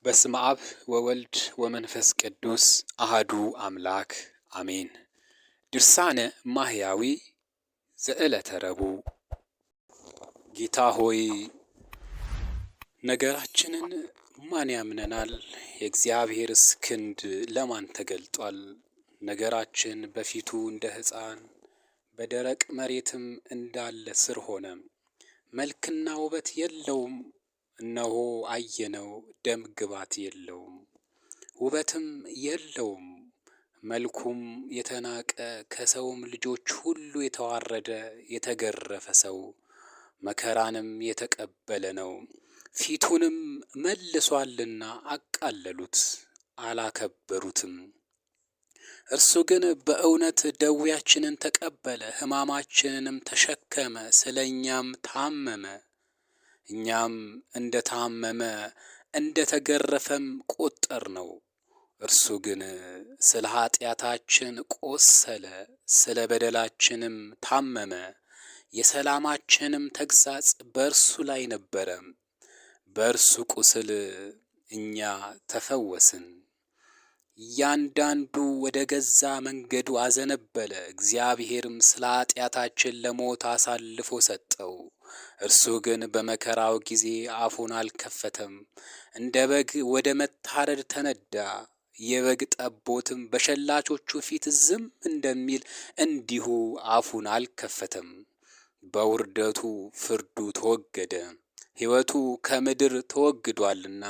በስመ አብ ወወልድ ወመንፈስ ቅዱስ አሃዱ አምላክ አሜን። ድርሳነ ማህያዊ ዘዕለተ ረቡዕ። ጌታ ሆይ ነገራችንን ማን ያምነናል? የእግዚአብሔርስ ክንድ ለማን ተገልጧል? ነገራችን በፊቱ እንደ ሕፃን በደረቅ መሬትም እንዳለ ስር ሆነ። መልክና ውበት የለውም፣ እነሆ አየነው፣ ደም ግባት የለውም፣ ውበትም የለውም። መልኩም የተናቀ ከሰውም ልጆች ሁሉ የተዋረደ የተገረፈ ሰው መከራንም የተቀበለ ነው። ፊቱንም መልሷልና አቃለሉት፣ አላከበሩትም። እርሱ ግን በእውነት ደዌያችንን ተቀበለ፣ ሕማማችንንም ተሸከመ፣ ስለ እኛም ታመመ። እኛም እንደ ታመመ እንደ ተገረፈም ቆጠርነው። እርሱ ግን ስለ ኃጢአታችን ቆሰለ፣ ስለ በደላችንም ታመመ። የሰላማችንም ተግሣጽ በእርሱ ላይ ነበረ፣ በእርሱ ቁስል እኛ ተፈወስን። እያንዳንዱ ወደ ገዛ መንገዱ አዘነበለ፣ እግዚአብሔርም ስለ ኃጢአታችን ለሞት አሳልፎ ሰጠው። እርሱ ግን በመከራው ጊዜ አፉን አልከፈተም፣ እንደ በግ ወደ መታረድ ተነዳ። የበግ ጠቦትም በሸላቾቹ ፊት ዝም እንደሚል እንዲሁ አፉን አልከፈተም። በውርደቱ ፍርዱ ተወገደ፣ ሕይወቱ ከምድር ተወግዷልና።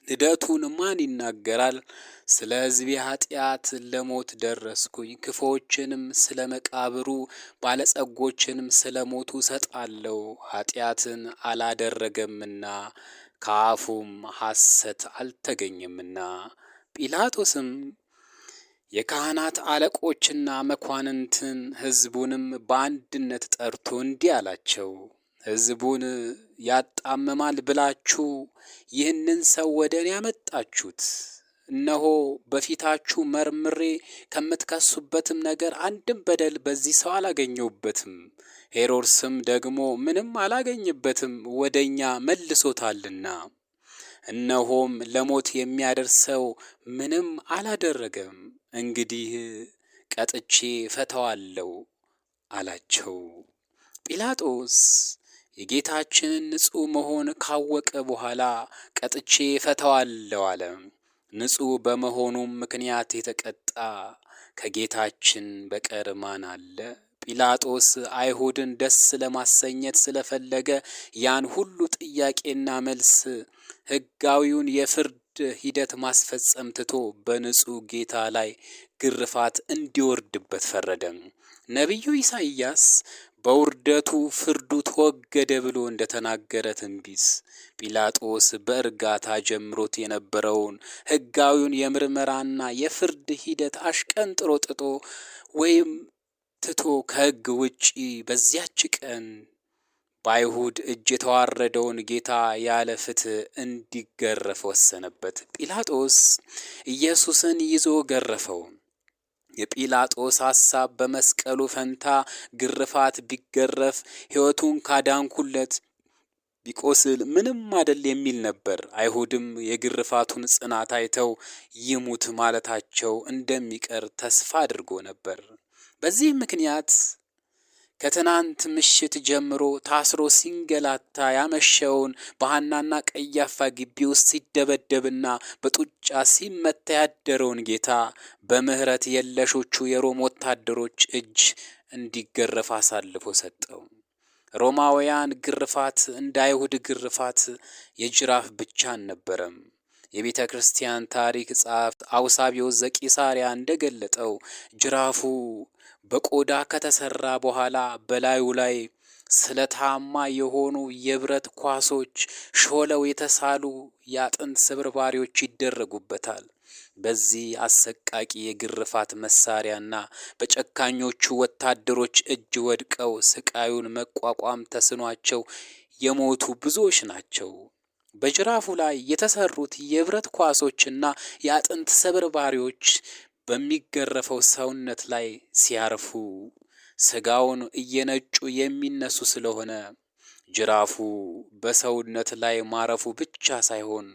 ልደቱን ማን ይናገራል? ስለ ሕዝቤ ኃጢአት ለሞት ደረስኩኝ። ክፉዎችንም ስለ መቃብሩ ባለጸጎችንም ስለ ሞቱ እሰጣለሁ። ኃጢአትን አላደረገምና ከአፉም ሐሰት አልተገኘምና። ጲላጦስም የካህናት አለቆችና መኳንንትን ሕዝቡንም በአንድነት ጠርቶ እንዲህ አላቸው፣ ሕዝቡን ያጣምማል ብላችሁ ይህንን ሰው ወደ እኔ ያመጣችሁት። እነሆ በፊታችሁ መርምሬ ከምትከሱበትም ነገር አንድም በደል በዚህ ሰው አላገኘሁበትም። ሄሮድስም ደግሞ ምንም አላገኝበትም፣ ወደ እኛ መልሶታልና። እነሆም ለሞት የሚያደርሰው ምንም አላደረገም። እንግዲህ ቀጥቼ ፈተዋለሁ አላቸው። ጲላጦስ የጌታችንን ንጹሕ መሆን ካወቀ በኋላ ቀጥቼ ፈተዋለሁ አለ። ንጹሕ በመሆኑም ምክንያት የተቀጣ ከጌታችን በቀር ማን አለ? ጲላጦስ አይሁድን ደስ ለማሰኘት ስለፈለገ ያን ሁሉ ጥያቄና መልስ ሕጋዊውን የፍርድ ሂደት ማስፈጸም ትቶ በንጹሕ ጌታ ላይ ግርፋት እንዲወርድበት ፈረደ። ነቢዩ ኢሳይያስ በውርደቱ ፍርዱ ተወገደ ብሎ እንደተናገረ ትንቢት ጲላጦስ በእርጋታ ጀምሮት የነበረውን ሕጋዊውን የምርመራና የፍርድ ሂደት አሽቀንጥሮ ጥጦ ወይም ትቶ ከሕግ ውጪ በዚያች ቀን በአይሁድ እጅ የተዋረደውን ጌታ ያለ ፍትሕ እንዲገረፍ ወሰነበት። ጲላጦስ ኢየሱስን ይዞ ገረፈው። የጲላጦስ ሐሳብ በመስቀሉ ፈንታ ግርፋት ቢገረፍ ሕይወቱን ካዳንኩለት ቢቆስል ምንም አደል የሚል ነበር። አይሁድም የግርፋቱን ጽናት አይተው ይሙት ማለታቸው እንደሚቀር ተስፋ አድርጎ ነበር። በዚህ ምክንያት ከትናንት ምሽት ጀምሮ ታስሮ ሲንገላታ ያመሸውን በሐናና ቀያፋ ግቢ ውስጥ ሲደበደብና በጡጫ ሲመታ ያደረውን ጌታ በምሕረት የለሾቹ የሮም ወታደሮች እጅ እንዲገረፍ አሳልፎ ሰጠው። ሮማውያን ግርፋት እንደ አይሁድ ግርፋት የጅራፍ ብቻ አልነበረም። የቤተ ክርስቲያን ታሪክ ጸሐፍት አውሳብዮስ ዘቂሳርያ እንደገለጠው ጅራፉ በቆዳ ከተሰራ በኋላ በላዩ ላይ ስለታማ የሆኑ የብረት ኳሶች ሾለው የተሳሉ የአጥንት ስብርባሪዎች ይደረጉበታል። በዚህ አሰቃቂ የግርፋት መሳሪያና በጨካኞቹ ወታደሮች እጅ ወድቀው ስቃዩን መቋቋም ተስኗቸው የሞቱ ብዙዎች ናቸው። በጅራፉ ላይ የተሰሩት የብረት ኳሶችና የአጥንት ስብርባሪዎች በሚገረፈው ሰውነት ላይ ሲያርፉ ስጋውን እየነጩ የሚነሱ ስለሆነ ጅራፉ በሰውነት ላይ ማረፉ ብቻ ሳይሆን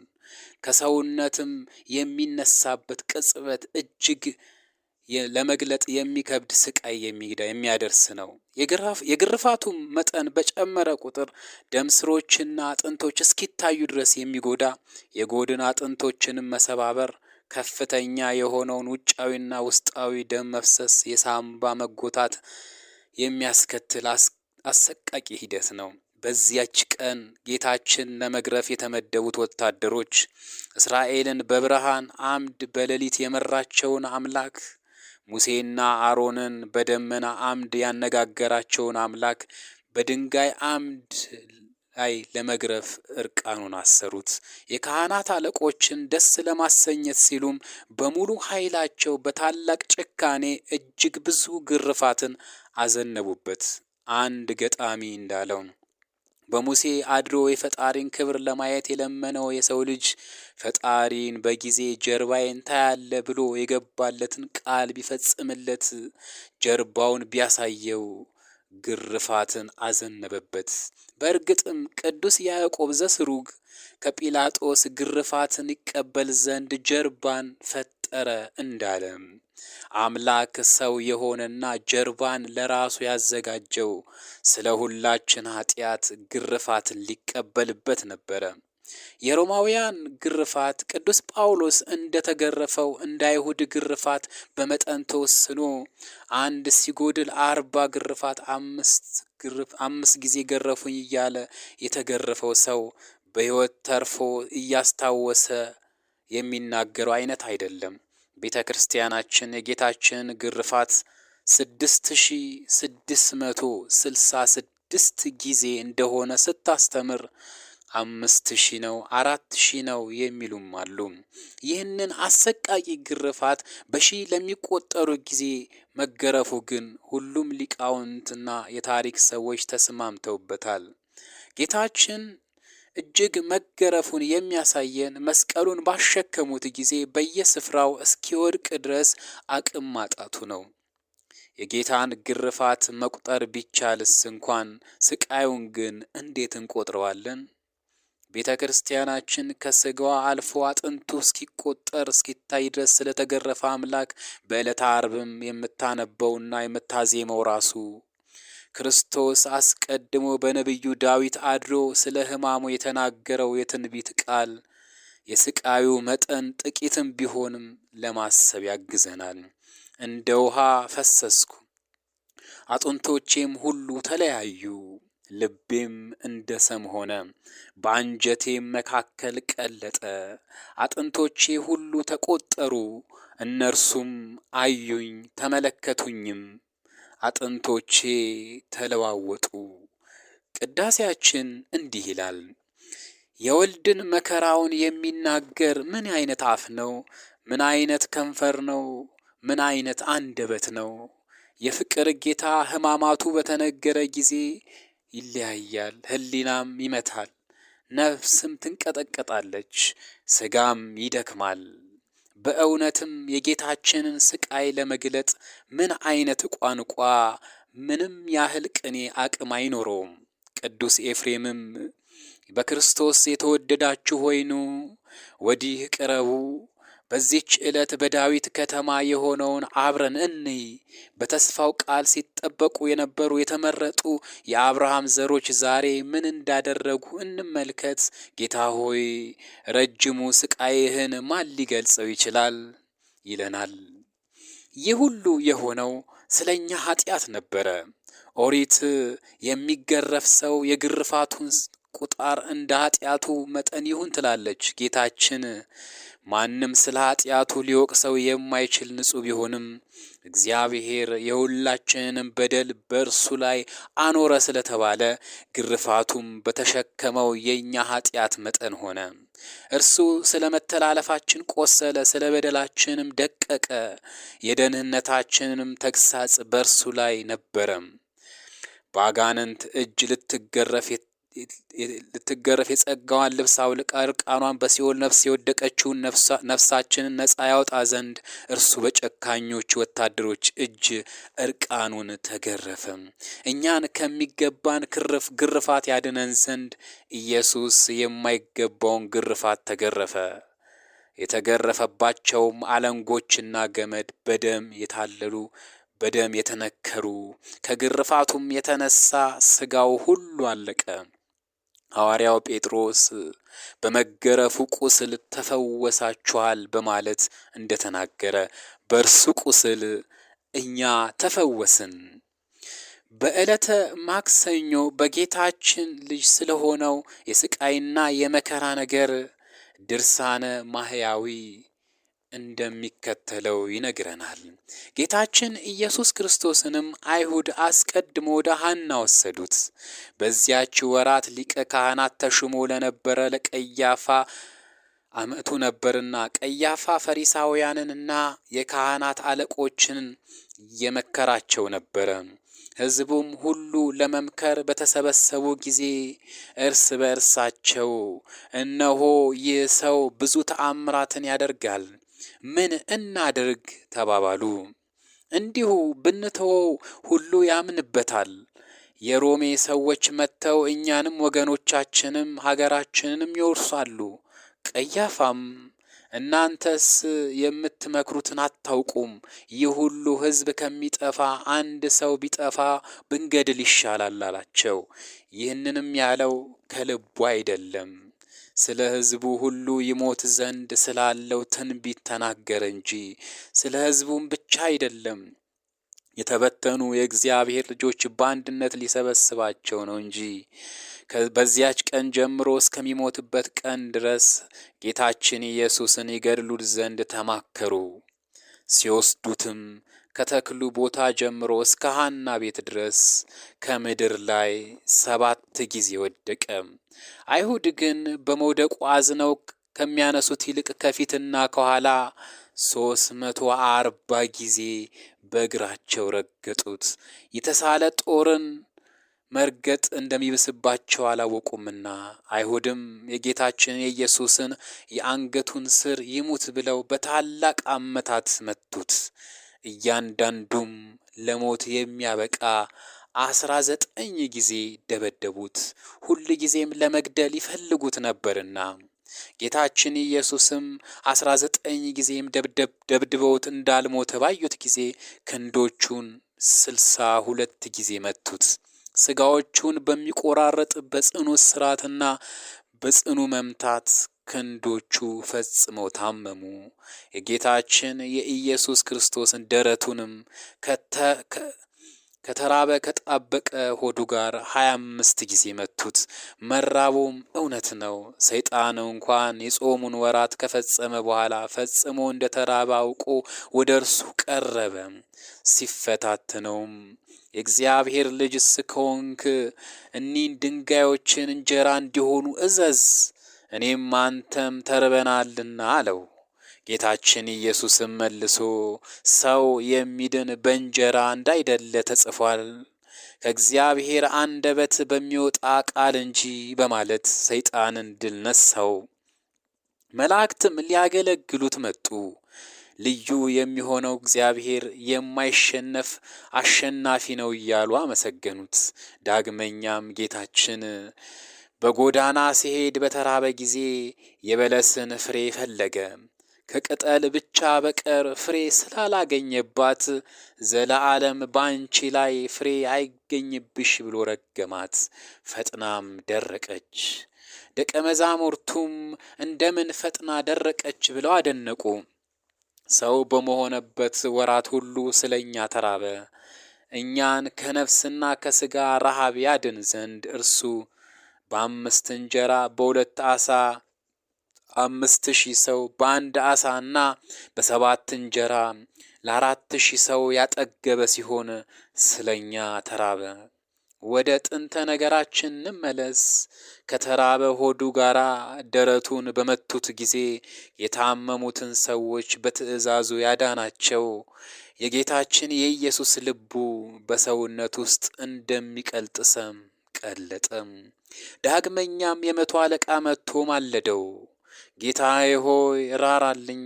ከሰውነትም የሚነሳበት ቅጽበት እጅግ ለመግለጥ የሚከብድ ስቃይ የሚያደርስ ነው። የግርፋቱም መጠን በጨመረ ቁጥር ደም ስሮችና አጥንቶች እስኪታዩ ድረስ የሚጎዳ፣ የጎድን አጥንቶችንም መሰባበር፣ ከፍተኛ የሆነውን ውጫዊና ውስጣዊ ደም መፍሰስ፣ የሳምባ መጎታት የሚያስከትል አሰቃቂ ሂደት ነው። በዚያች ቀን ጌታችን ለመግረፍ የተመደቡት ወታደሮች እስራኤልን በብርሃን አምድ በሌሊት የመራቸውን አምላክ፣ ሙሴና አሮንን በደመና አምድ ያነጋገራቸውን አምላክ በድንጋይ አምድ ላይ ለመግረፍ እርቃኑን አሰሩት። የካህናት አለቆችን ደስ ለማሰኘት ሲሉም በሙሉ ኃይላቸው በታላቅ ጭካኔ እጅግ ብዙ ግርፋትን አዘነቡበት። አንድ ገጣሚ እንዳለው በሙሴ አድሮ የፈጣሪን ክብር ለማየት የለመነው የሰው ልጅ ፈጣሪን በጊዜ ጀርባዬን ታያለ ብሎ የገባለትን ቃል ቢፈጽምለት ጀርባውን ቢያሳየው ግርፋትን አዘነበበት። በእርግጥም ቅዱስ ያዕቆብ ዘስሩግ ከጲላጦስ ግርፋትን ይቀበል ዘንድ ጀርባን ፈጠረ እንዳለ አምላክ ሰው የሆነና ጀርባን ለራሱ ያዘጋጀው ስለ ሁላችን ኃጢአት ግርፋትን ሊቀበልበት ነበረ። የሮማውያን ግርፋት ቅዱስ ጳውሎስ እንደተገረፈው እንደ አይሁድ ግርፋት በመጠን ተወስኖ አንድ ሲጎድል 40 ግርፋት አምስት ጊዜ ገረፉኝ እያለ የተገረፈው ሰው በሕይወት ተርፎ እያስታወሰ የሚናገረው አይነት አይደለም። ቤተ ክርስቲያናችን የጌታችን ግርፋት 6666 ጊዜ እንደሆነ ስታስተምር 5000 ነው 4000 ነው የሚሉም አሉ። ይህንን አሰቃቂ ግርፋት በሺህ ለሚቆጠሩ ጊዜ መገረፉ ግን ሁሉም ሊቃውንትና የታሪክ ሰዎች ተስማምተውበታል። ጌታችን እጅግ መገረፉን የሚያሳየን መስቀሉን ባሸከሙት ጊዜ በየስፍራው እስኪወድቅ ድረስ አቅም ማጣቱ ነው። የጌታን ግርፋት መቁጠር ቢቻልስ እንኳን ስቃዩን ግን እንዴት እንቆጥረዋለን? ቤተ ክርስቲያናችን ከስጋዋ አልፎ አጥንቱ እስኪቆጠር እስኪታይ ድረስ ስለተገረፈ አምላክ በዕለተ ዓርብም የምታነበውና የምታዜመው ራሱ ክርስቶስ አስቀድሞ በነቢዩ ዳዊት አድሮ ስለ ሕማሙ የተናገረው የትንቢት ቃል የስቃዩ መጠን ጥቂትም ቢሆንም ለማሰብ ያግዘናል። እንደ ውሃ ፈሰስኩ፣ አጥንቶቼም ሁሉ ተለያዩ፣ ልቤም እንደ ሰም ሆነ፣ በአንጀቴም መካከል ቀለጠ። አጥንቶቼ ሁሉ ተቆጠሩ፣ እነርሱም አዩኝ ተመለከቱኝም፣ አጥንቶቼ ተለዋወጡ። ቅዳሴያችን እንዲህ ይላል። የወልድን መከራውን የሚናገር ምን አይነት አፍ ነው? ምን አይነት ከንፈር ነው? ምን አይነት አንደበት ነው? የፍቅር ጌታ ሕማማቱ በተነገረ ጊዜ ይለያያል፣ ሕሊናም ይመታል፣ ነፍስም ትንቀጠቀጣለች፣ ሥጋም ይደክማል። በእውነትም የጌታችንን ስቃይ ለመግለጥ ምን አይነት ቋንቋ ምንም ያህል ቅኔ አቅም አይኖረውም። ቅዱስ ኤፍሬምም በክርስቶስ የተወደዳችሁ ሆይ ኑ ወዲህ ቅረቡ፣ በዚች ዕለት በዳዊት ከተማ የሆነውን አብረን እንይ። በተስፋው ቃል ሲጠበቁ የነበሩ የተመረጡ የአብርሃም ዘሮች ዛሬ ምን እንዳደረጉ እንመልከት። ጌታ ሆይ ረጅሙ ስቃይህን ማን ሊገልጸው ይችላል? ይለናል። ይህ ሁሉ የሆነው ስለኛ ኃጢአት ነበረ። ኦሪት የሚገረፍ ሰው የግርፋቱን ቁጣር እንደ ኃጢአቱ መጠን ይሁን ትላለች። ጌታችን ማንም ስለ ኃጢአቱ ሊወቅሰው የማይችል ንጹሕ ቢሆንም እግዚአብሔር የሁላችንንም በደል በእርሱ ላይ አኖረ ስለተባለ ግርፋቱም በተሸከመው የእኛ ኃጢአት መጠን ሆነ። እርሱ ስለ መተላለፋችን ቆሰለ፣ ስለ በደላችንም ደቀቀ። የደህንነታችንም ተግሳጽ በእርሱ ላይ ነበረ። በአጋንንት እጅ ልትገረፍ ልትገረፍ የጸጋዋን ልብስ አውልቃ እርቃኗን በሲኦል ነፍስ የወደቀችውን ነፍሳችንን ነፃ ያወጣ ዘንድ እርሱ በጨካኞች ወታደሮች እጅ እርቃኑን ተገረፈ። እኛን ከሚገባን ግርፋት ያድነን ዘንድ ኢየሱስ የማይገባውን ግርፋት ተገረፈ። የተገረፈባቸውም አለንጎችና ገመድ በደም የታለሉ በደም የተነከሩ፣ ከግርፋቱም የተነሳ ሥጋው ሁሉ አለቀ። ሐዋርያው ጴጥሮስ በመገረፉ ቁስል ተፈወሳችኋል በማለት እንደተናገረ በእርሱ ቁስል እኛ ተፈወስን። በዕለተ ማክሰኞ በጌታችን ልጅ ስለሆነው የስቃይና የመከራ ነገር ድርሳነ ማህያዊ እንደሚከተለው ይነግረናል። ጌታችን ኢየሱስ ክርስቶስንም አይሁድ አስቀድሞ ወደ ሐና ወሰዱት። በዚያች ወራት ሊቀ ካህናት ተሹሞ ለነበረ ለቀያፋ ዓመቱ ነበርና፣ ቀያፋ ፈሪሳውያንንና የካህናት አለቆችን የመከራቸው ነበረ። ሕዝቡም ሁሉ ለመምከር በተሰበሰቡ ጊዜ እርስ በእርሳቸው እነሆ ይህ ሰው ብዙ ተአምራትን ያደርጋል፣ ምን እናድርግ ተባባሉ። እንዲሁ ብንተወው ሁሉ ያምንበታል። የሮሜ ሰዎች መጥተው እኛንም ወገኖቻችንም ሀገራችንንም ይወርሳሉ። ቀያፋም እናንተስ የምትመክሩትን አታውቁም፣ ይህ ሁሉ ሕዝብ ከሚጠፋ አንድ ሰው ቢጠፋ ብንገድል ይሻላል አላቸው። ይህንንም ያለው ከልቡ አይደለም፣ ስለ ሕዝቡ ሁሉ ይሞት ዘንድ ስላለው ትንቢት ተናገረ እንጂ ስለ ሕዝቡም ብቻ አይደለም። የተበተኑ የእግዚአብሔር ልጆች በአንድነት ሊሰበስባቸው ነው እንጂ። በዚያች ቀን ጀምሮ እስከሚሞትበት ቀን ድረስ ጌታችን ኢየሱስን ይገድሉት ዘንድ ተማከሩ። ሲወስዱትም ከተክሉ ቦታ ጀምሮ እስከ ሐና ቤት ድረስ ከምድር ላይ 7 ጊዜ ወደቀ። አይሁድ ግን በመውደቁ አዝነው ከሚያነሱት ይልቅ ከፊትና ከኋላ 340 ጊዜ በእግራቸው ረገጡት። የተሳለ ጦርን መርገጥ እንደሚብስባቸው አላወቁምና። አይሁድም የጌታችን የኢየሱስን የአንገቱን ስር ይሙት ብለው በታላቅ አመታት መቱት። እያንዳንዱም ለሞት የሚያበቃ 19 ጊዜ ደበደቡት። ሁል ጊዜም ለመግደል ይፈልጉት ነበርና። ጌታችን ኢየሱስም 19 ጊዜም ደብድበውት እንዳልሞተ ባዩት ጊዜ ክንዶቹን 62 ጊዜ መቱት። ሥጋዎቹን በሚቆራረጥ በጽኑ እስራትና በጽኑ መምታት ክንዶቹ ፈጽመው ታመሙ። የጌታችን የኢየሱስ ክርስቶስን ደረቱንም ከተራበ ከጣበቀ ሆዱ ጋር 25 ጊዜ መቱት። መራቡም እውነት ነው። ሰይጣን እንኳን የጾሙን ወራት ከፈጸመ በኋላ ፈጽሞ እንደተራበ አውቆ ወደ እርሱ ቀረበ። ሲፈታተነውም የእግዚአብሔር ልጅስ ከሆንክ እኒህን ድንጋዮችን እንጀራ እንዲሆኑ እዘዝ፣ እኔም አንተም ተርበናልና አለው። ጌታችን ኢየሱስም መልሶ ሰው የሚድን በእንጀራ እንዳይደለ ተጽፏል፣ ከእግዚአብሔር አንደበት በሚወጣ ቃል እንጂ በማለት ሰይጣንን ድል ነሳው። መላእክትም ሊያገለግሉት መጡ። ልዩ የሚሆነው እግዚአብሔር የማይሸነፍ አሸናፊ ነው እያሉ አመሰገኑት። ዳግመኛም ጌታችን በጎዳና ሲሄድ በተራበ ጊዜ የበለስን ፍሬ ፈለገ። ከቅጠል ብቻ በቀር ፍሬ ስላላገኘባት ዘለዓለም ባንቺ ላይ ፍሬ አይገኝብሽ ብሎ ረገማት። ፈጥናም ደረቀች። ደቀ መዛሙርቱም እንደምን ፈጥና ደረቀች ብለው አደነቁ። ሰው በመሆነበት ወራት ሁሉ ስለኛ ተራበ። እኛን ከነፍስና ከሥጋ ረሃብ ያድን ዘንድ እርሱ በ5 እንጀራ በ2 ዓሣ 5,000 ሰው በ1 ዓሣና በ7 እንጀራ ለ4,000 ሰው ያጠገበ ሲሆን ስለኛ ተራበ። ወደ ጥንተ ነገራችን እንመለስ። ከተራበ ሆዱ ጋር ደረቱን በመቱት ጊዜ የታመሙትን ሰዎች በትእዛዙ ያዳናቸው የጌታችን የኢየሱስ ልቡ በሰውነት ውስጥ እንደሚቀልጥ ሰም ቀለጠ። ዳግመኛም የመቶ አለቃ መጥቶ ማለደው። ጌታዬ ሆይ ራራልኝ፣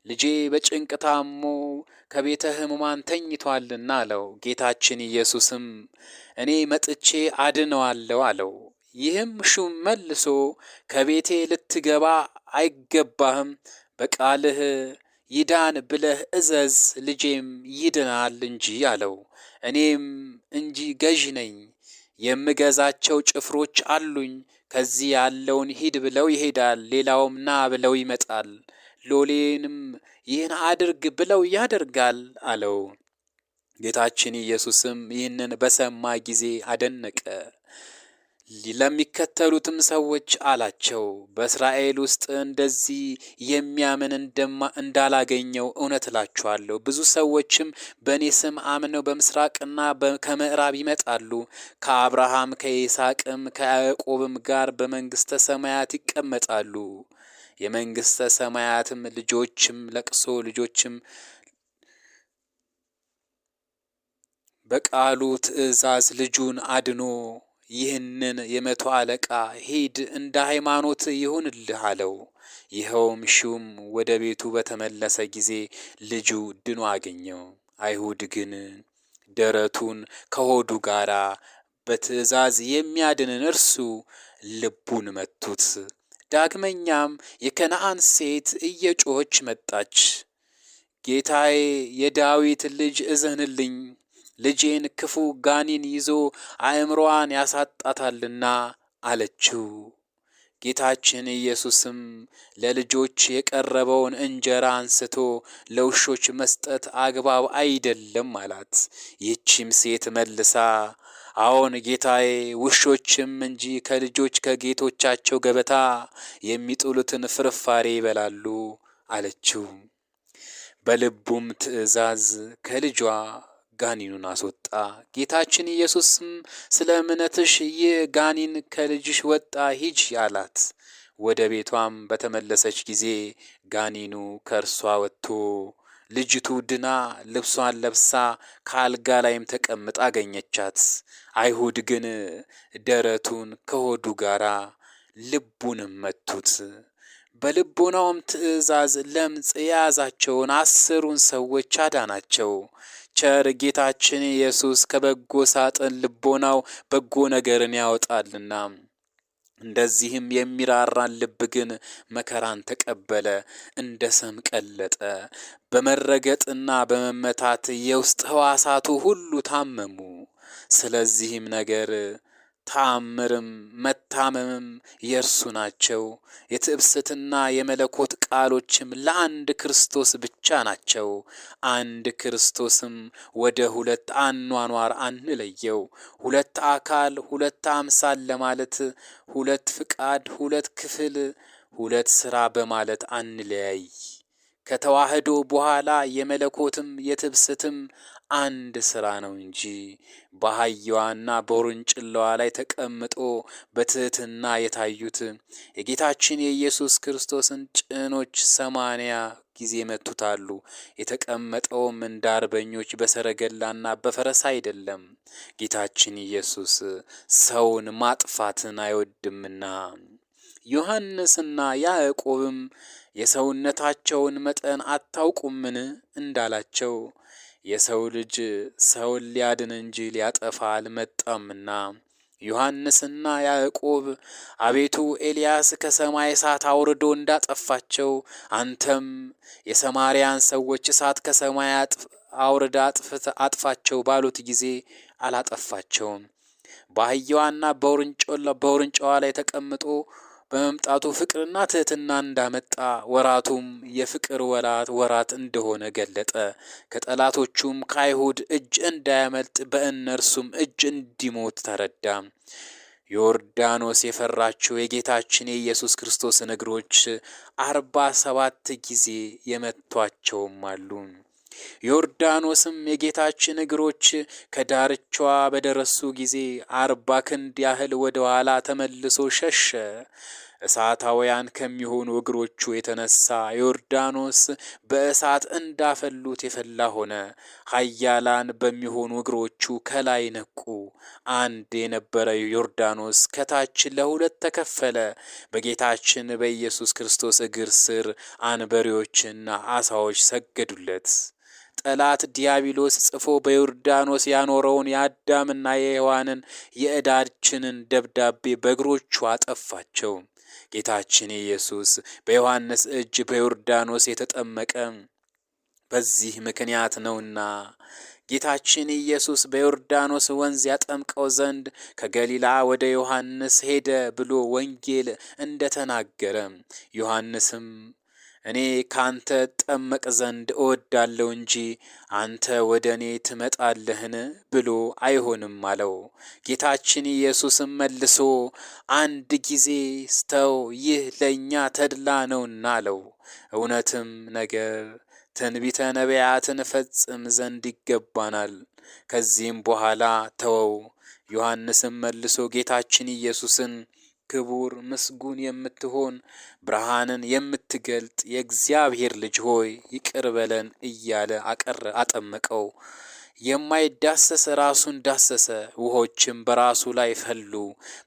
ልጄ በጭንቅ ታሞ ከቤተ ሕሙማን ተኝቷልና አለው። ጌታችን ኢየሱስም እኔ መጥቼ አድነዋለሁ አለው። ይህም ሹም መልሶ ከቤቴ ልትገባ አይገባህም፣ በቃልህ ይዳን ብለህ እዘዝ፣ ልጄም ይድናል እንጂ አለው። እኔም እንጂ ገዥ ነኝ፣ የምገዛቸው ጭፍሮች አሉኝ። ከዚህ ያለውን ሂድ ብለው ይሄዳል፣ ሌላውም ና ብለው ይመጣል፣ ሎሌንም ይህን አድርግ ብለው ያደርጋል አለው። ጌታችን ኢየሱስም ይህንን በሰማ ጊዜ አደነቀ። ለሚከተሉትም ሰዎች አላቸው፣ በእስራኤል ውስጥ እንደዚህ የሚያምን እንዳላገኘው እውነት እላችኋለሁ። ብዙ ሰዎችም በእኔ ስም አምነው በምስራቅና ከምዕራብ ይመጣሉ፣ ከአብርሃም ከይስሐቅም ከያዕቆብም ጋር በመንግሥተ ሰማያት ይቀመጣሉ። የመንግሥተ ሰማያትም ልጆችም ለቅሶ ልጆችም በቃሉ ትእዛዝ ልጁን አድኖ ይህንን የመቶ አለቃ ሂድ እንደ ሃይማኖት ይሁንልህ አለው። ይኸውም ሹም ወደ ቤቱ በተመለሰ ጊዜ ልጁ ድኖ አገኘው። አይሁድ ግን ደረቱን ከሆዱ ጋር በትእዛዝ የሚያድንን እርሱ ልቡን መቱት። ዳግመኛም የከነዓን ሴት እየጮኸች መጣች። ጌታዬ የዳዊት ልጅ እዘንልኝ፣ ልጄን ክፉ ጋኔን ይዞ አእምሮዋን ያሳጣታልና አለችው። ጌታችን ኢየሱስም ለልጆች የቀረበውን እንጀራ አንስቶ ለውሾች መስጠት አግባብ አይደለም አላት። ይህችም ሴት መልሳ አዎን ጌታዬ፣ ውሾችም እንጂ ከልጆች ከጌቶቻቸው ገበታ የሚጥሉትን ፍርፋሬ ይበላሉ አለችው። በልቡም ትእዛዝ ከልጇ ጋኔኑን አስወጣ። ጌታችን ኢየሱስም ስለ እምነትሽ ይህ ጋኔን ከልጅሽ ወጣ፣ ሂጂ አላት። ወደ ቤቷም በተመለሰች ጊዜ ጋኔኑ ከእርሷ ወጥቶ ልጅቱ ድና ልብሷን ለብሳ ከአልጋ ላይም ተቀምጣ አገኘቻት። አይሁድ ግን ደረቱን ከሆዱ ጋር ልቡንም መቱት። በልቦናውም ትእዛዝ ለምጽ የያዛቸውን 10ን ሰዎች አዳናቸው። ቸር ጌታችን ኢየሱስ ከበጎ ሳጥን ልቦናው በጎ ነገርን ያወጣልና፣ እንደዚህም የሚራራን ልብ ግን መከራን ተቀበለ፣ እንደ ሰም ቀለጠ። በመረገጥና በመመታት የውስጥ ሕዋሳቱ ሁሉ ታመሙ። ስለዚህም ነገር ተአምርም መታመምም የእርሱ ናቸው። የትዕብስትና የመለኮት ቃሎችም ለአንድ ክርስቶስ ብቻ ናቸው። አንድ ክርስቶስም ወደ ሁለት አኗኗር አንለየው። ሁለት አካል፣ ሁለት አምሳል ለማለት ሁለት ፍቃድ፣ ሁለት ክፍል፣ ሁለት ሥራ በማለት አንለያይ። ከተዋህዶ በኋላ የመለኮትም የትዕብስትም አንድ ሥራ ነው እንጂ በአህያዋና በውርንጭላዋ ላይ ተቀምጦ በትሕትና የታዩት የጌታችን የኢየሱስ ክርስቶስን ጭኖች 80 ጊዜ መቱታሉ። የተቀመጠውም እንደ አርበኞች በሰረገላና በፈረስ አይደለም፣ ጌታችን ኢየሱስ ሰውን ማጥፋትን አይወድምና። ዮሐንስና ያዕቆብም የሰውነታቸውን መጠን አታውቁምን እንዳላቸው የሰው ልጅ ሰውን ሊያድን እንጂ ሊያጠፋ አልመጣምና። ዮሐንስና ያዕቆብ አቤቱ ኤልያስ ከሰማይ እሳት አውርዶ እንዳጠፋቸው አንተም የሰማርያን ሰዎች እሳት ከሰማይ አውርዳ አጥፋቸው ባሉት ጊዜ አላጠፋቸውም። በአህያዋና በውርንጫዋ ላይ ተቀምጦ በመምጣቱ ፍቅርና ትሕትና እንዳመጣ ወራቱም የፍቅር ወራት እንደሆነ ገለጠ። ከጠላቶቹም ከአይሁድ እጅ እንዳያመልጥ በእነርሱም እጅ እንዲሞት ተረዳ። ዮርዳኖስ የፈራችው የጌታችን የኢየሱስ ክርስቶስን እግሮች 47 ጊዜ የመቷቸውም አሉ። ዮርዳኖስም የጌታችን እግሮች ከዳርቻዋ በደረሱ ጊዜ 40 ክንድ ያህል ወደ ኋላ ተመልሶ ሸሸ። እሳታውያን ከሚሆኑ እግሮቹ የተነሳ ዮርዳኖስ በእሳት እንዳፈሉት የፈላ ሆነ። ኃያላን በሚሆኑ እግሮቹ ከላይ ነቁ። አንድ የነበረ ዮርዳኖስ ከታች ለሁለት ተከፈለ። በጌታችን በኢየሱስ ክርስቶስ እግር ስር አንበሪዎችና አሳዎች ሰገዱለት። ጠላት ዲያብሎስ ጽፎ በዮርዳኖስ ያኖረውን የአዳምና የሔዋንን የዕዳችንን ደብዳቤ በእግሮቹ አጠፋቸው። ጌታችን ኢየሱስ በዮሐንስ እጅ በዮርዳኖስ የተጠመቀ በዚህ ምክንያት ነውና ጌታችን ኢየሱስ በዮርዳኖስ ወንዝ ያጠምቀው ዘንድ ከገሊላ ወደ ዮሐንስ ሄደ ብሎ ወንጌል እንደተናገረ ዮሐንስም እኔ ካንተ ጠመቅ ዘንድ እወዳለሁ እንጂ አንተ ወደ እኔ ትመጣለህን ብሎ አይሆንም አለው። ጌታችን ኢየሱስም መልሶ አንድ ጊዜ ስተው ይህ ለእኛ ተድላ ነውና አለው። እውነትም ነገር ትንቢተ ነቢያትን ፈጽም ዘንድ ይገባናል። ከዚህም በኋላ ተወው። ዮሐንስም መልሶ ጌታችን ኢየሱስን ክቡር ምስጉን የምትሆን ብርሃንን የምትገልጥ የእግዚአብሔር ልጅ ሆይ ይቅር በለን እያለ አጠመቀው። የማይዳሰስ ራሱን ዳሰሰ፣ ውሆችም በራሱ ላይ ፈሉ።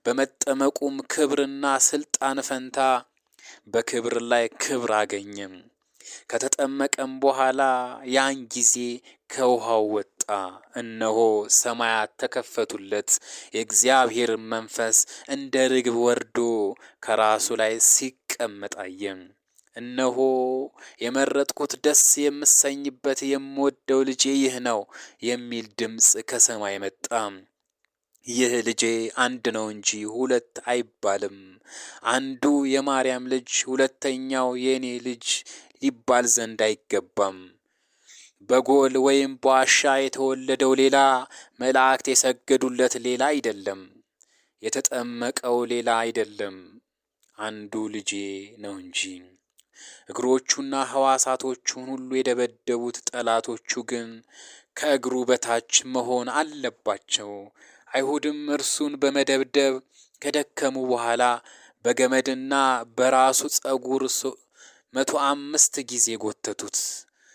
በመጠመቁም ክብርና ስልጣን ፈንታ በክብር ላይ ክብር አገኘም። ከተጠመቀም በኋላ ያን ጊዜ ከውሃው ወጣ። እነሆ ሰማያት ተከፈቱለት፣ የእግዚአብሔር መንፈስ እንደ ርግብ ወርዶ ከራሱ ላይ ሲቀመጥ አየም። እነሆ የመረጥኩት ደስ የምሰኝበት የምወደው ልጄ ይህ ነው የሚል ድምፅ ከሰማይ መጣ። ይህ ልጄ አንድ ነው እንጂ ሁለት አይባልም። አንዱ የማርያም ልጅ ሁለተኛው የኔ ልጅ ሊባል ዘንድ አይገባም። በጎል ወይም በዋሻ የተወለደው ሌላ፣ መላእክት የሰገዱለት ሌላ አይደለም፣ የተጠመቀው ሌላ አይደለም፣ አንዱ ልጄ ነው እንጂ። እግሮቹና ሕዋሳቶቹን ሁሉ የደበደቡት ጠላቶቹ ግን ከእግሩ በታች መሆን አለባቸው። አይሁድም እርሱን በመደብደብ ከደከሙ በኋላ በገመድና በራሱ ጸጉር 105 ጊዜ ጎተቱት።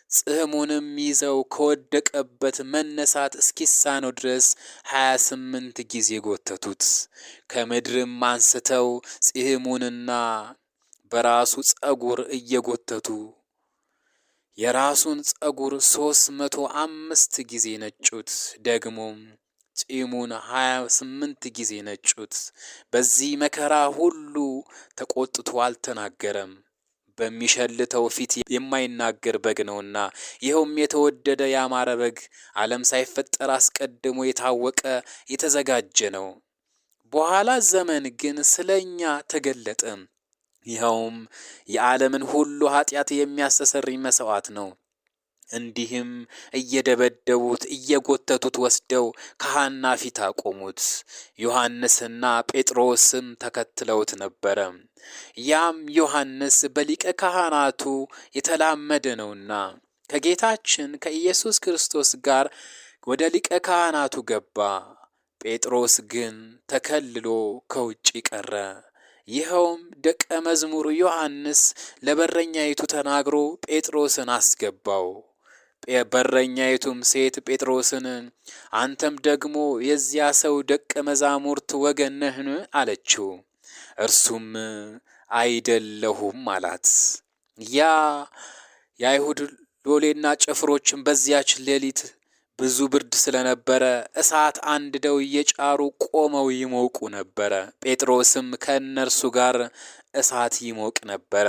ጽሕሙንም ይዘው ከወደቀበት መነሳት እስኪሳነው ድረስ 28 ጊዜ ጎተቱት። ከምድርም አንስተው ጽሕሙንና በራሱ ጸጉር እየጎተቱ የራሱን ጸጉር 305 ጊዜ ነጩት። ደግሞም ጺሙን 28 ጊዜ ነጩት። በዚህ መከራ ሁሉ ተቆጥቶ አልተናገረም። በሚሸልተው ፊት የማይናገር በግ ነውና፣ ይኸውም የተወደደ ያማረ በግ ዓለም ሳይፈጠር አስቀድሞ የታወቀ የተዘጋጀ ነው። በኋላ ዘመን ግን ስለኛ ተገለጠ። ይኸውም የዓለምን ሁሉ ኃጢአት የሚያስተሰርይ መሥዋዕት ነው። እንዲህም እየደበደቡት እየጎተቱት ወስደው ከሐና ፊት አቆሙት። ዮሐንስና ጴጥሮስም ተከትለውት ነበረ። ያም ዮሐንስ በሊቀ ካህናቱ የተላመደ ነውና ከጌታችን ከኢየሱስ ክርስቶስ ጋር ወደ ሊቀ ካህናቱ ገባ። ጴጥሮስ ግን ተከልሎ ከውጭ ቀረ። ይኸውም ደቀ መዝሙር ዮሐንስ ለበረኛይቱ ተናግሮ ጴጥሮስን አስገባው። በረኛይቱም ሴት ጴጥሮስን አንተም ደግሞ የዚያ ሰው ደቀ መዛሙርት ወገን ነህን? አለችው። እርሱም አይደለሁም አላት። ያ የአይሁድ ሎሌና ጭፍሮችን በዚያች ሌሊት ብዙ ብርድ ስለነበረ እሳት አንድደው እየጫሩ ቆመው ይሞቁ ነበረ። ጴጥሮስም ከእነርሱ ጋር እሳት ይሞቅ ነበረ።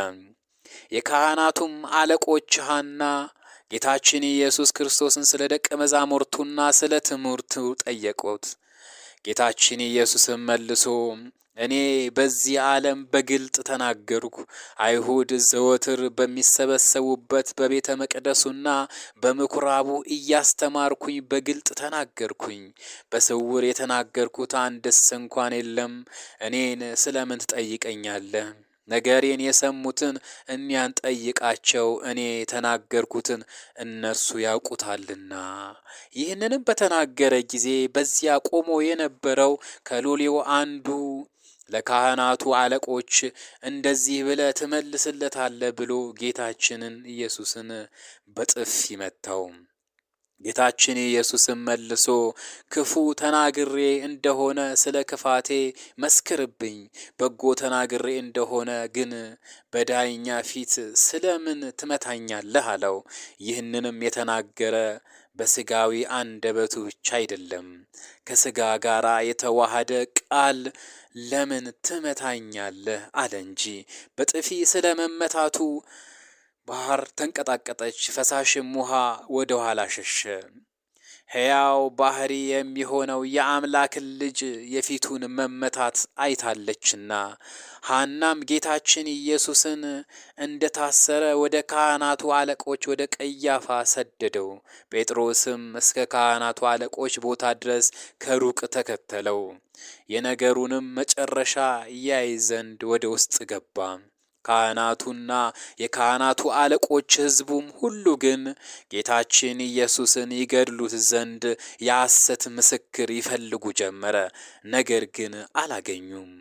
የካህናቱም አለቆች ሐና ጌታችን ኢየሱስ ክርስቶስን ስለ ደቀ መዛሙርቱና ስለ ትምህርቱ ጠየቁት። ጌታችን ኢየሱስም መልሶ እኔ በዚህ ዓለም በግልጥ ተናገርኩ። አይሁድ ዘወትር በሚሰበሰቡበት በቤተ መቅደሱና በምኩራቡ እያስተማርኩኝ በግልጥ ተናገርኩኝ። በስውር የተናገርኩት አንድስ እንኳን የለም። እኔን ስለምን ትጠይቀኛለህ? ነገሬን የሰሙትን እኒያን ጠይቃቸው፣ እኔ የተናገርኩትን እነርሱ ያውቁታልና። ይህንንም በተናገረ ጊዜ በዚያ ቆሞ የነበረው ከሎሌው አንዱ ለካህናቱ አለቆች እንደዚህ ብለህ ትመልስለታለህ ብሎ ጌታችንን ኢየሱስን በጥፊ መታው። ጌታችን ኢየሱስም መልሶ ክፉ ተናግሬ እንደሆነ ስለ ክፋቴ መስክርብኝ፣ በጎ ተናግሬ እንደሆነ ግን በዳኛ ፊት ስለምን ትመታኛለህ አለው። ይህንንም የተናገረ በሥጋዊ አንደበቱ ብቻ አይደለም፣ ከሥጋ ጋር የተዋሃደ ቃል ለምን ትመታኛለህ አለ እንጂ። በጥፊ ስለ መመታቱ ባህር ተንቀጣቀጠች፣ ፈሳሽም ውሃ ወደ ኋላ ሸሸ። ሕያው ባህሪ የሚሆነው የአምላክን ልጅ የፊቱን መመታት አይታለችና። ሐናም ጌታችን ኢየሱስን እንደ ታሰረ ወደ ካህናቱ አለቆች ወደ ቀያፋ ሰደደው። ጴጥሮስም እስከ ካህናቱ አለቆች ቦታ ድረስ ከሩቅ ተከተለው። የነገሩንም መጨረሻ ያይ ዘንድ ወደ ውስጥ ገባ። ካህናቱና የካህናቱ አለቆች ሕዝቡም ሁሉ ግን ጌታችን ኢየሱስን ይገድሉት ዘንድ የሐሰት ምስክር ይፈልጉ ጀመረ፣ ነገር ግን አላገኙም።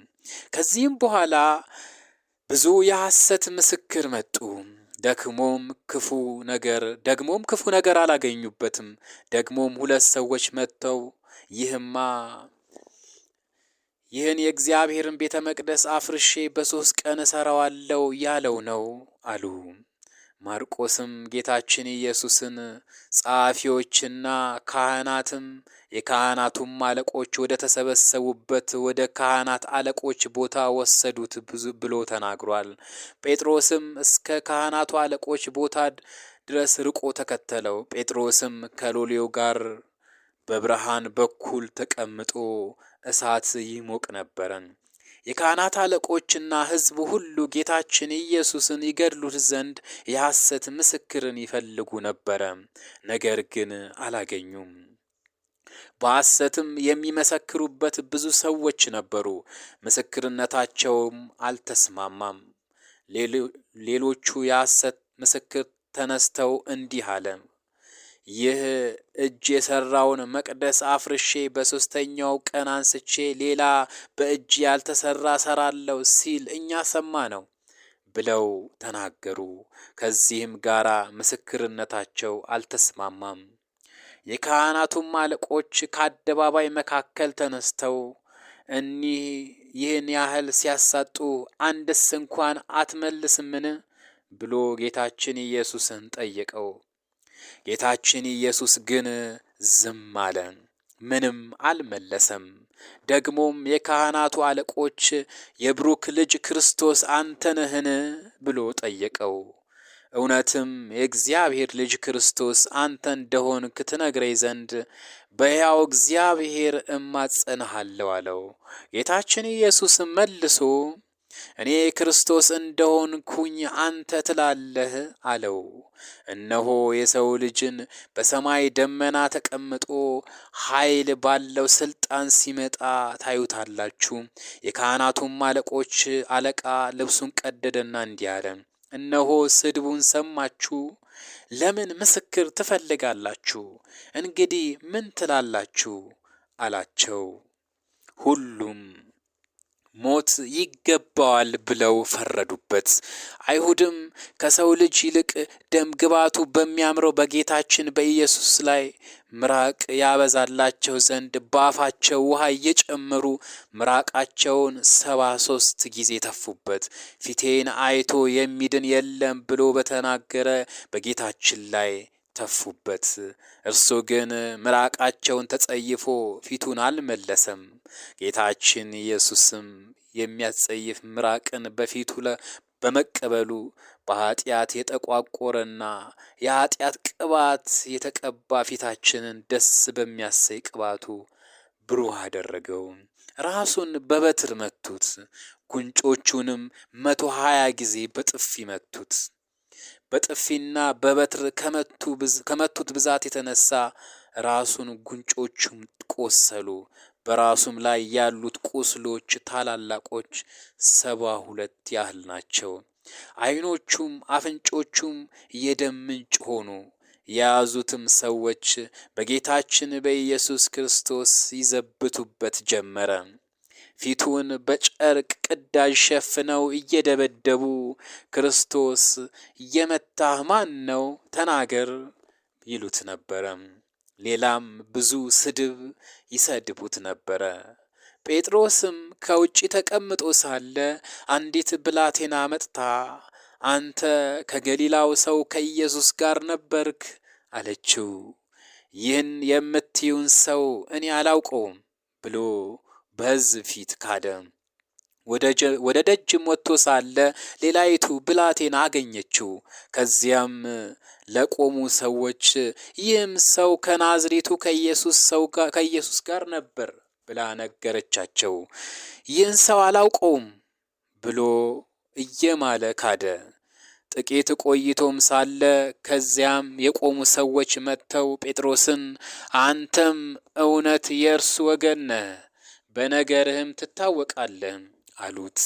ከዚህም በኋላ ብዙ የሐሰት ምስክር መጡ፣ ደግሞም ክፉ ነገር አላገኙበትም። ደግሞም 2 ሰዎች መጥተው ይህን የእግዚአብሔርን ቤተ መቅደስ አፍርሼ በ3 ቀን እሰራዋለሁ ያለው ነው አሉ። ማርቆስም ጌታችን ኢየሱስን ጸሐፊዎችና ካህናትም የካህናቱም አለቆች ወደ ተሰበሰቡበት ወደ ካህናት አለቆች ቦታ ወሰዱት ብሎ ተናግሯል። ጴጥሮስም እስከ ካህናቱ አለቆች ቦታ ድረስ ርቆ ተከተለው። ጴጥሮስም ከሎሌው ጋር በብርሃን በኩል ተቀምጦ እሳት ይሞቅ ነበረ። የካህናት አለቆችና ሕዝቡ ሁሉ ጌታችን ኢየሱስን ይገድሉት ዘንድ የሐሰት ምስክርን ይፈልጉ ነበረ፣ ነገር ግን አላገኙም። በሐሰትም የሚመሰክሩበት ብዙ ሰዎች ነበሩ፣ ምስክርነታቸውም አልተስማማም። ሌሎቹ የሐሰት ምስክር ተነስተው እንዲህ አለ፣ ይህ እጅ የሰራውን መቅደስ አፍርሼ በ3ኛው ቀን አንስቼ ሌላ በእጅ ያልተሰራ ሰራለሁ ሲል እኛ ሰማ ነው ብለው ተናገሩ። ከዚህም ጋራ ምስክርነታቸው አልተስማማም። የካህናቱም አለቆች ከአደባባይ መካከል ተነስተው ይህን ያህል ሲያሳጡ አንድስ እንኳን አትመልስምን ብሎ ጌታችን ኢየሱስን ጠየቀው። ጌታችን ኢየሱስ ግን ዝም አለ፣ ምንም አልመለሰም። ደግሞም የካህናቱ አለቆች የብሩክ ልጅ ክርስቶስ አንተ ነህን ብሎ ጠየቀው። እውነትም የእግዚአብሔር ልጅ ክርስቶስ አንተ እንደሆንክ ትነግረኝ ዘንድ በሕያው እግዚአብሔር እማጸንሃለሁ አለው። ጌታችን ኢየሱስ መልሶ እኔ ክርስቶስ እንደሆንኩኝ አንተ ትላለህ አለው። እነሆ የሰው ልጅን በሰማይ ደመና ተቀምጦ ኃይል ባለው ስልጣን ሲመጣ ታዩታላችሁ። የካህናቱም አለቆች አለቃ ልብሱን ቀደደና እንዲህ አለ፣ እነሆ ስድቡን ሰማችሁ። ለምን ምስክር ትፈልጋላችሁ? እንግዲህ ምን ትላላችሁ አላቸው። ሁሉም ሞት ይገባዋል ብለው ፈረዱበት። አይሁድም ከሰው ልጅ ይልቅ ደም ግባቱ በሚያምረው በጌታችን በኢየሱስ ላይ ምራቅ ያበዛላቸው ዘንድ በአፋቸው ውሃ እየጨመሩ ምራቃቸውን 73 ጊዜ ተፉበት። ፊቴን አይቶ የሚድን የለም ብሎ በተናገረ በጌታችን ላይ ተፉበት። እርሱ ግን ምራቃቸውን ተጸይፎ ፊቱን አልመለሰም። ጌታችን ኢየሱስም የሚያስጸይፍ ምራቅን በፊቱ በመቀበሉ በኃጢአት የጠቋቆረና የኃጢአት ቅባት የተቀባ ፊታችንን ደስ በሚያሰይ ቅባቱ ብሩህ አደረገው። ራሱን በበትር መቱት፣ ጉንጮቹንም 120 ጊዜ በጥፊ መቱት። በጥፊና በበትር ከመቱት ብዛት የተነሳ ራሱን ጉንጮቹም ቆሰሉ። በራሱም ላይ ያሉት ቁስሎች ታላላቆች 72 ያህል ናቸው። ዓይኖቹም አፍንጮቹም የደም ምንጭ ሆኑ። የያዙትም ሰዎች በጌታችን በኢየሱስ ክርስቶስ ይዘብቱበት ጀመረ። ፊቱን በጨርቅ ቅዳጅ ሸፍነው እየደበደቡ ክርስቶስ የመታህ ማን ነው? ተናገር ይሉት ነበረ። ሌላም ብዙ ስድብ ይሰድቡት ነበረ። ጴጥሮስም ከውጭ ተቀምጦ ሳለ አንዲት ብላቴና መጥታ አንተ ከገሊላው ሰው ከኢየሱስ ጋር ነበርክ አለችው። ይህን የምትዩን ሰው እኔ አላውቀውም ብሎ በሕዝብ ፊት ካደ። ወደ ደጅም ወጥቶ ሳለ ሌላይቱ ብላቴና አገኘችው። ከዚያም ለቆሙ ሰዎች ይህም ሰው ከናዝሬቱ ከኢየሱስ ጋር ነበር ብላ ነገረቻቸው። ይህን ሰው አላውቀውም ብሎ እየማለ ካደ። ጥቂት ቆይቶም ሳለ ከዚያም የቆሙ ሰዎች መጥተው ጴጥሮስን አንተም እውነት የእርሱ ወገን ነህ፣ በነገርህም ትታወቃለህ አሉት።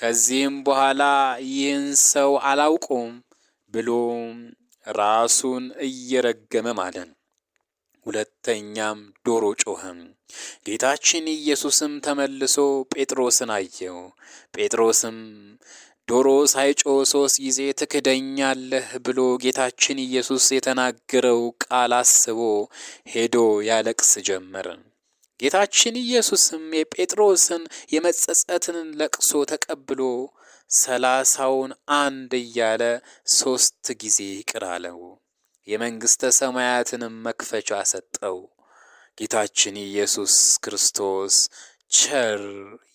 ከዚህም በኋላ ይህን ሰው አላውቀውም ብሎ ራሱን እየረገመ ማለን። ሁለተኛም ዶሮ ጮኸም። ጌታችን ኢየሱስም ተመልሶ ጴጥሮስን አየው። ጴጥሮስም ዶሮ ሳይጮህ 3 ጊዜ ትክደኛለህ ብሎ ጌታችን ኢየሱስ የተናገረው ቃል አስቦ ሄዶ ያለቅስ ጀመረ። ጌታችን ኢየሱስም የጴጥሮስን የመጸጸትን ለቅሶ ተቀብሎ 30ውን አንድ እያለ 3 ጊዜ ይቅር አለው። የመንግሥተ ሰማያትንም መክፈቻ ሰጠው። ጌታችን ኢየሱስ ክርስቶስ ቸር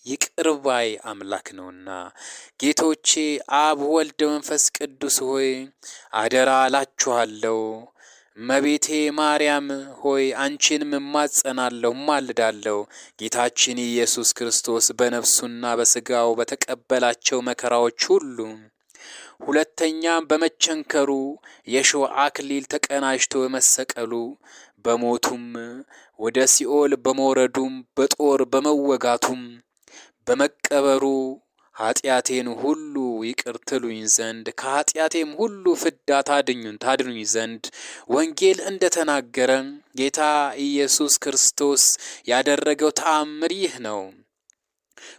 ይቅር ባይ አምላክ ነውና ጌቶቼ አብ ወልድ መንፈስ ቅዱስ ሆይ አደራ እላችኋለሁ። እመቤቴ ማርያም ሆይ አንቺንም እማጸናለሁ እማልዳለሁ። ጌታችን ኢየሱስ ክርስቶስ በነፍሱና በሥጋው በተቀበላቸው መከራዎች ሁሉ ሁለተኛም በመቸንከሩ የሾህ አክሊል ተቀናጅቶ በመሰቀሉ በሞቱም ወደ ሲኦል በመውረዱም በጦር በመወጋቱም በመቀበሩ ኃጢአቴን ሁሉ ይቅር ትሉኝ ዘንድ ከኃጢአቴም ሁሉ ፍዳ ታድኑኝ ዘንድ ወንጌል እንደተናገረ ጌታ ኢየሱስ ክርስቶስ ያደረገው ተአምር ይህ ነው።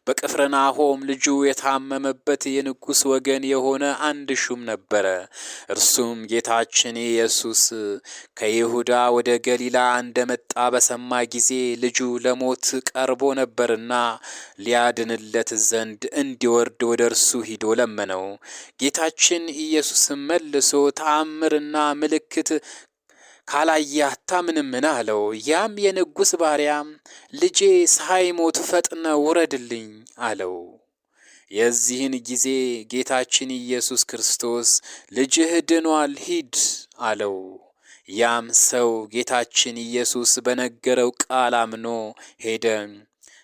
በቅፍርናሆም ልጁ የታመመበት የንጉሥ ወገን የሆነ አንድ ሹም ነበረ። እርሱም ጌታችን ኢየሱስ ከይሁዳ ወደ ገሊላ እንደመጣ በሰማ ጊዜ ልጁ ለሞት ቀርቦ ነበርና ሊያድንለት ዘንድ እንዲወርድ ወደ እርሱ ሂዶ ለመነው። ጌታችን ኢየሱስም መልሶ ተአምርና ምልክት ካላየህ አታምንምን አለው። ያም የንጉሥ ባሪያ ልጄ ሳይሞት ፈጥነ ውረድልኝ አለው። የዚህን ጊዜ ጌታችን ኢየሱስ ክርስቶስ ልጅህ ድኗል፣ ሂድ አለው። ያም ሰው ጌታችን ኢየሱስ በነገረው ቃል አምኖ ሄደ።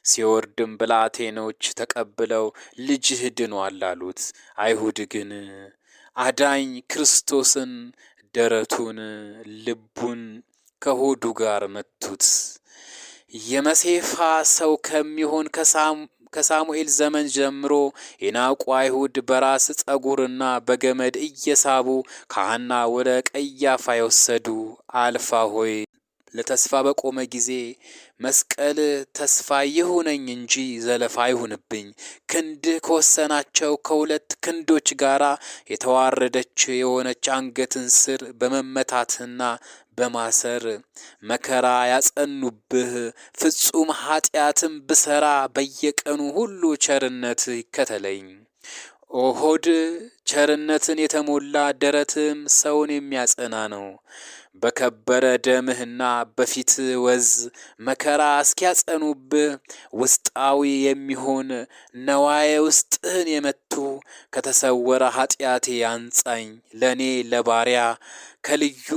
ሲወርድም ብላቴኖች ተቀብለው ልጅህ ድኗል አሉት። አይሁድ ግን አዳኝ ክርስቶስን ደረቱን ልቡን ከሆዱ ጋር መቱት። የመሴፋ ሰው ከሚሆን ከሳሙኤል ዘመን ጀምሮ የናቁ አይሁድ በራስ ጠጉርና በገመድ እየሳቡ ከሐና ወደ ቀያፋ የወሰዱ አልፋ ሆይ ለተስፋ በቆመ ጊዜ መስቀል ተስፋ ይሁነኝ እንጂ ዘለፋ አይሁንብኝ። ክንድህ ከወሰናቸው ከሁለት ክንዶች ጋር የተዋረደች የሆነች አንገትን ስር በመመታትና በማሰር መከራ ያጸኑብህ ፍጹም ኃጢአትም ብሰራ በየቀኑ ሁሉ ቸርነት ይከተለኝ። ኦ ሆድ ቸርነትን የተሞላ ደረትም ሰውን የሚያጸና ነው። በከበረ ደምህና በፊት ወዝ መከራ እስኪያጸኑብህ ውስጣዊ የሚሆን ነዋየ ውስጥህን የመቱ ከተሰወረ ኃጢአቴ አንጻኝ። ለእኔ ለባሪያ ከልዩ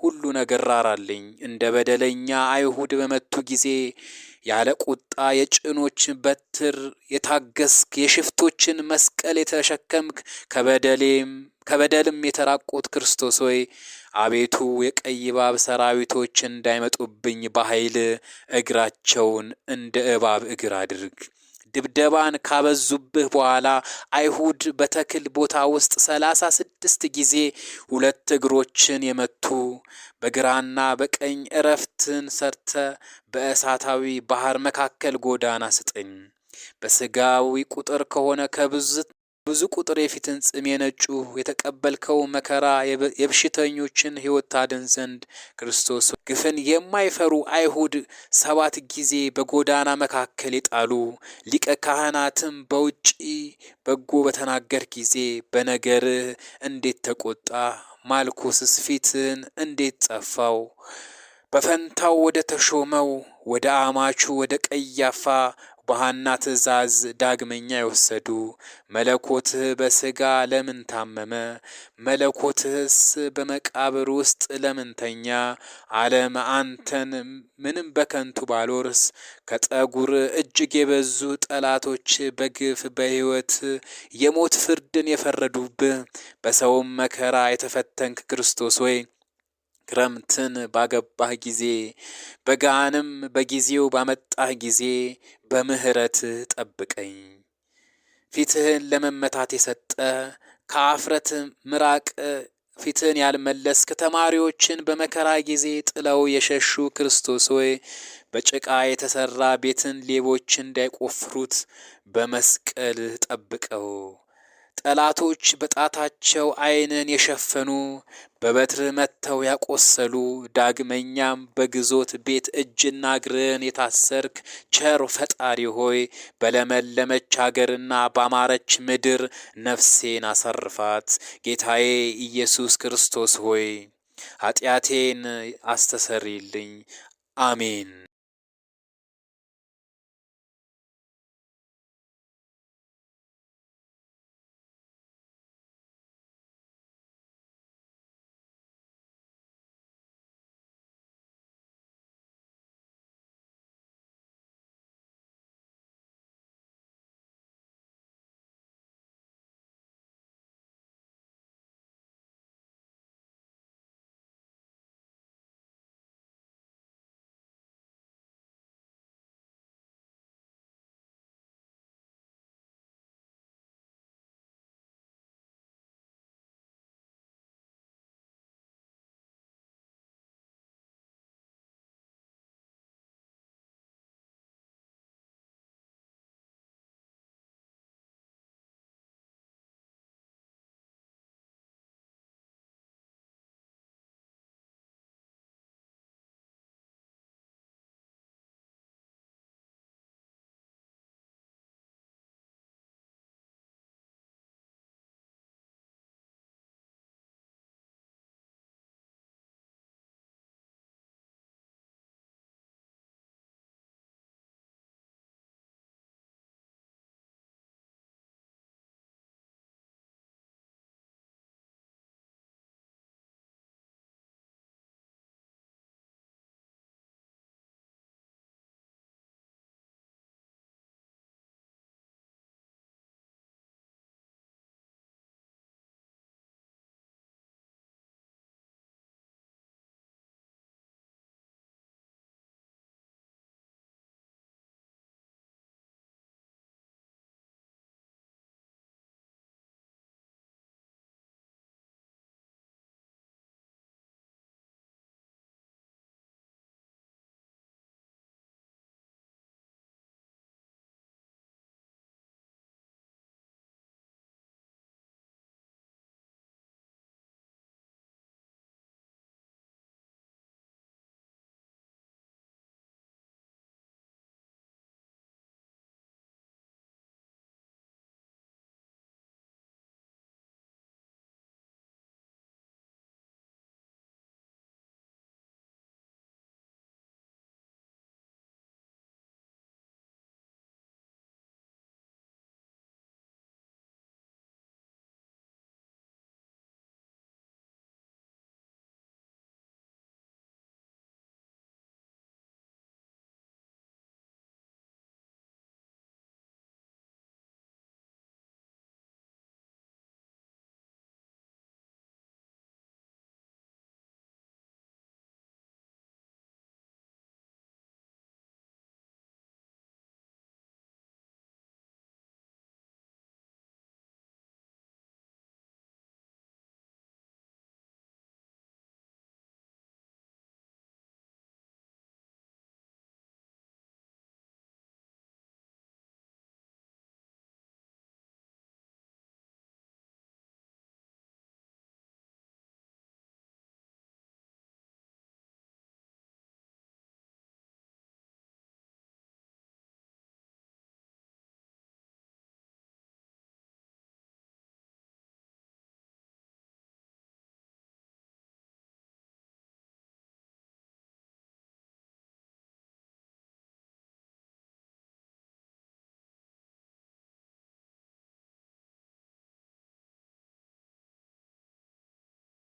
ሁሉ ነገር ራራልኝ። እንደ በደለኛ አይሁድ በመቱ ጊዜ ያለ ቁጣ የጭኖች በትር የታገስክ የሽፍቶችን መስቀል የተሸከምክ ከበደልም የተራቆት ክርስቶስ ሆይ አቤቱ የቀይ እባብ ሰራዊቶች እንዳይመጡብኝ በኃይል እግራቸውን እንደ እባብ እግር አድርግ። ድብደባን ካበዙብህ በኋላ አይሁድ በተክል ቦታ ውስጥ 36 ጊዜ 2 እግሮችን የመቱ በግራና በቀኝ እረፍትን ሰርተ በእሳታዊ ባህር መካከል ጎዳና ስጠኝ። በሥጋዊ ቁጥር ከሆነ ብዙ ቁጥር የፊትን ጽም የነጩ የተቀበልከው መከራ የበሽተኞችን ሕይወት ታድን ዘንድ ክርስቶስ ግፍን የማይፈሩ አይሁድ 7 ጊዜ በጎዳና መካከል የጣሉ ሊቀ ካህናትም በውጪ በጎ በተናገር ጊዜ በነገርህ እንዴት ተቆጣ? ማልኮስስ ፊትን እንዴት ጸፋው? በፈንታው ወደ ተሾመው ወደ አማቹ ወደ ቀያፋ በሐና ትእዛዝ ዳግመኛ የወሰዱ መለኮትህ በሥጋ ለምን ታመመ? መለኮትህስ በመቃብር ውስጥ ለምን ተኛ? ዓለም አንተን ምንም በከንቱ ባልወርስ ከጠጉር እጅግ የበዙ ጠላቶች በግፍ በሕይወት የሞት ፍርድን የፈረዱብህ በሰውም መከራ የተፈተንክ ክርስቶስ ሆይ ክረምትን ባገባህ ጊዜ በጋንም በጊዜው ባመጣህ ጊዜ በምህረት ጠብቀኝ። ፊትህን ለመመታት የሰጠ ከአፍረት ምራቅ ፊትን ያልመለስክ ተማሪዎችን በመከራ ጊዜ ጥለው የሸሹ ክርስቶስ ሆይ በጭቃ የተሰራ ቤትን ሌቦች እንዳይቆፍሩት በመስቀል ጠብቀው። ጠላቶች በጣታቸው ዓይንን የሸፈኑ በበትር መተው ያቆሰሉ ዳግመኛም በግዞት ቤት እጅና እግርን የታሰርክ ቸር ፈጣሪ ሆይ በለመለመች አገርና ባማረች ምድር ነፍሴን አሳርፋት። ጌታዬ ኢየሱስ ክርስቶስ ሆይ ኃጢአቴን አስተሰርይልኝ። አሜን።